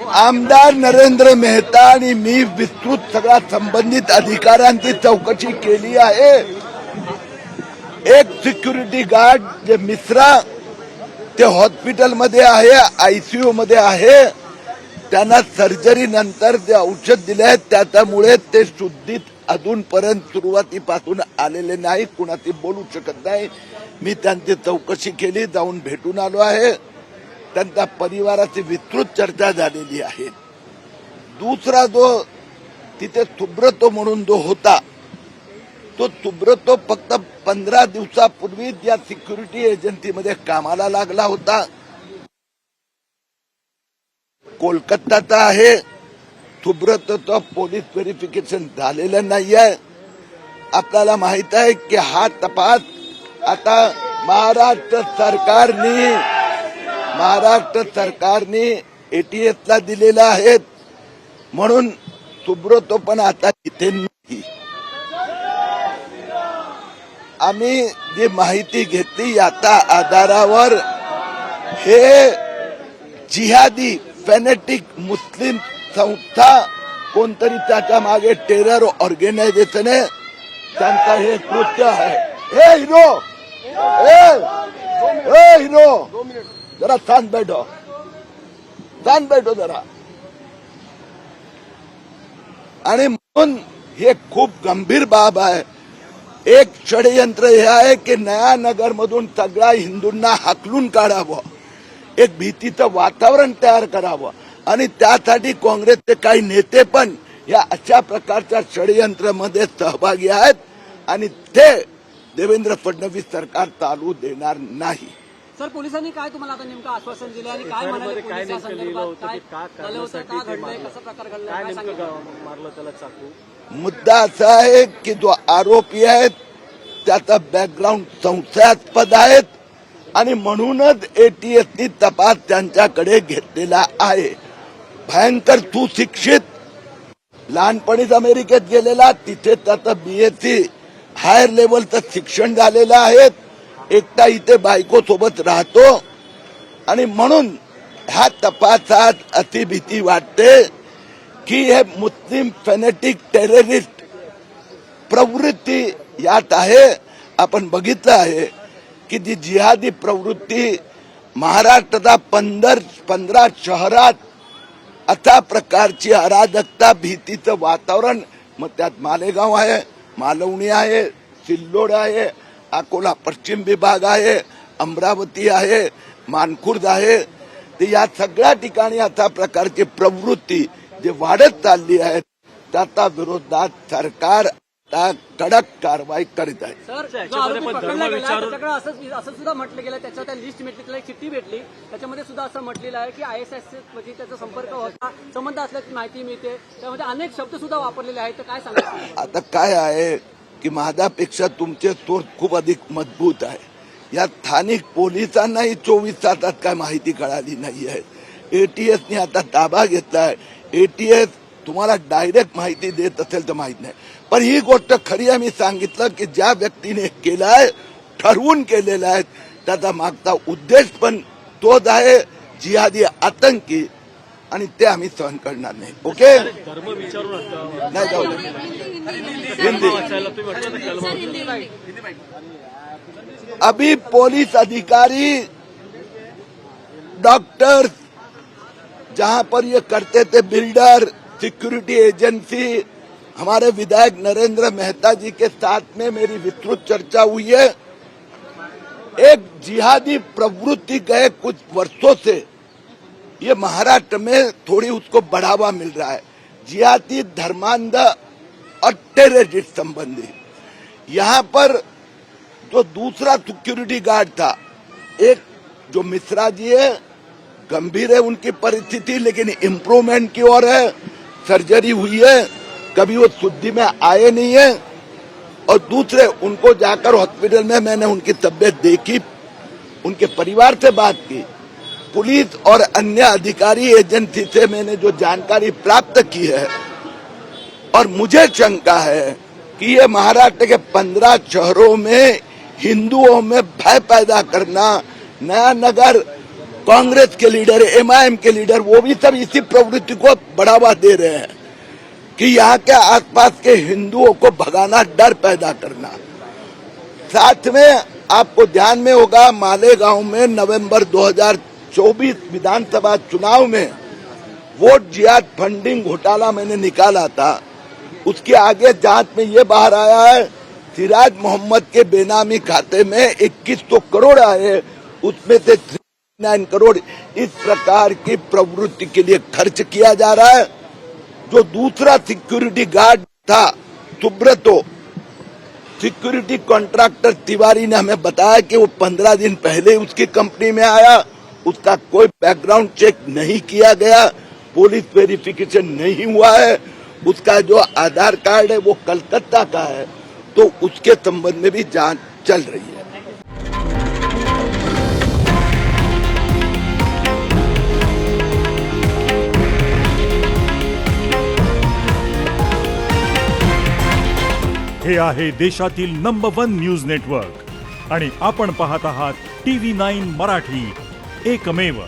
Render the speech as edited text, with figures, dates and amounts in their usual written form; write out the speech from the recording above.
आमदार नरेंद्र मेहता आणि मी विस्तृत सगळ्या संबंधित अधिकाऱ्यांची चौकशी केली आहे. एक सिक्युरिटी गार्ड जे मिश्रा ते हॉस्पिटलमध्ये आहे, आयसीयू मध्ये आहे. त्यांना सर्जरी नंतर जे औषध दिले आहे त्यामुळे ते शुद्धीत अजूनपर्यंत सुरुवातीपासून आलेले नाही. कुणाशी बोलू शकत नाही. मी त्यांची चौकशी केली, जाऊन भेटून आलो आहे. त्यांच्या परिवाराची विस्तृत चर्चा झालेली आहे. दुसरा जो तिथे सुब्रतो म्हणून जो होता, तो सुब्रतो फक्त 15 दिवसापूर्वी या सिक्युरिटी एजन्सीमध्ये कामाला लागला होता. कोलकाताचा आहे. सुब्रतोचं पोलीस व्हेरिफिकेशन झालेलं नाहीये. आपल्याला माहित आहे की हा तपास आता महाराष्ट्र सरकारने एटीएसला दिलेला आहे. म्हणून सुब्रतो पण आता इथे नाही. आम्ही जी माहिती घेतली याच्या आधारावर हे जिहादी फॅनेटिक मुस्लिम संस्था कोणतरी त्याच्या मागे टेरर ऑर्गनायझेशन आहे, त्यांचा हे कृत्य आहे. हे हिरो जरा शांत बैठो जरा. आणि म्हणून हे खूप गंभीर बाब आहे. एक षडयंत्र हे आहे की नया नगर मधून सगळ्या हिंदूंना हाकलून काढावं, एक भीतीचं वातावरण तयार करावं. आणि त्यासाठी काँग्रेसचे काही नेते पण या अशा प्रकारच्या षडयंत्रामध्ये सहभागी आहेत. आणि ते देवेंद्र फडणवीस सरकार चालू देणार नाही. सर, पोलिसांनी काय तुम्हाला आता नेमकं आश्वासन दिलं आणि काय म्हणाले पोलिसांच्या संदर्भात? काय झालं होतं, का घडलंय, कसा प्रकार घडलाय, काय मारलं त्याला चाकू? मुद्दा असा आहे की जो आरोपी आहेत त्याचा बॅकग्राऊंड संशयास्पद आहेत आणि म्हणूनच एटीएसनी तपास त्यांच्याकडे घेतलेला आहे. भयंकर सुशिक्षित, लहानपणीच अमेरिकेत गेलेला, तिथे त्याचं बीएससी हायर लेवलचं शिक्षण झालेलं आहे. एकटा इथे बायको सोबत राहतो. आणि म्हणून ह्या तपासात अति भीती वाटते की हे मुस्लिम फॅनेटिक टेररिस्ट प्रवृत्ती यात आहे. आपण भगितलं आहे की जी जिहादी प्रवृत्ती महाराष्ट्राच्या 15 शहरात अशा प्रकारची अराजकता, भीतीचं वातावरण. मग त्यात मालेगाव आहे, मालवणी आहे, सिल्लोड आहे, अकोला पश्चिम विभाग आहे, अमरावती आहे, मानखुर्द आहे. तर या सगळ्या ठिकाणी अशा प्रकारची प्रवृत्ती जे वाढत चालली आहे त्याच्या विरोधात सरकार कडक कारवाई करीत आहे. असं सुद्धा म्हटलं गेलं, त्याच्या त्या लिस्ट भेटली, एक चिठ्ठी भेटली, त्याच्यामध्ये सुद्धा असं म्हटलेलं आहे की ISIS मध्ये त्याचा संपर्क होता, संबंध असल्याची माहिती मिळते. त्यामध्ये अनेक शब्द सुद्धा वापरलेले आहेत. तर काय सांगायचं? आता काय आहे की माझ्यापेक्षा तुमचे सोर्स खूप अधिक मजबूत आहे. या स्थानिक पोलिसांनाही 24 तासात काय माहिती कळाली नाही आहे. एटीएसने आता ताबा घेतलाय. एटीएस तुम्हाला डायरेक्ट माहिती देत असेल तर माहित नाही, पण ही गोष्ट खरी आहे. मी सांगितलं की ज्या व्यक्तीने केलाय, ठरवून केलेला आहे, त्याचा मागचा उद्देश पण तोच आहे, जिहादी आतंकी. आणि ते आम्ही सहन करणार नाही. ओके, नाही जाऊ दे. हिंदी अभी पुलिस अधिकारी, डॉक्टर जहां पर ये करते थे, बिल्डर, सिक्योरिटी एजेंसी, हमारे विधायक नरेंद्र मेहता जी के साथ में मेरी विस्तृत चर्चा हुई है. एक जिहादी प्रवृत्ति गए कुछ वर्षों से ये महाराष्ट्र में थोड़ी उसको बढ़ावा मिल रहा है. जिहादी, धर्मांध और टेररिस्ट संबंधी. यहाँ पर जो दूसरा सिक्योरिटी गार्ड था, एक जो मिश्रा जी है, गंभीर है उनकी परिस्थिति, लेकिन इम्प्रूवमेंट की ओर है. सर्जरी हुई है, कभी वो शुद्धि में आए नहीं है. और दूसरे, उनको जाकर हॉस्पिटल में मैंने उनकी तबीयत देखी, उनके परिवार से बात की, पुलिस और अन्य अधिकारी एजेंसी से मैंने जो जानकारी प्राप्त की है, और मुझे शंका है कि ये महाराष्ट्र के 15 शहरों में हिंदुओं में भय पैदा करना, नया नगर कांग्रेस के लीडर, एमआईएम के लीडर, वो भी सब इसी प्रवृत्ति को बढ़ावा दे रहे हैं कि यहाँ के आसपास के हिंदुओं को भगाना, डर पैदा करना। साथ में आपको ध्यान में होगा, मालेगांव में नवंबर 2024 विधानसभा चुनाव में वोट जिहाद फंडिंग घोटाला मैंने निकाला था। उसके आगे जांच में ये बाहर आया है, सिराज मोहम्मद के बेनामी खाते में 2100 करोड़ आए, उसमें से 9 करोड़ इस प्रकार की प्रवृत्ति के लिए खर्च किया जा रहा है। जो दूसरा सिक्योरिटी गार्ड था सुब्रतो, सिक्योरिटी कॉन्ट्रैक्टर तिवारी ने हमें बताया कि वो 15 दिन पहले उसकी कंपनी में आया, उसका कोई बैकग्राउंड चेक नहीं किया गया, पुलिस वेरिफिकेशन नहीं हुआ है, उसका जो आधार कार्ड है वो कलकत्ता का है, तो उसके संबंध में भी जांच चल रही है। हे आहे देशातील नंबर 1 न्यूज नेटवर्क आणि आपण पाहत आहात TV9 मराठी, एकमेव।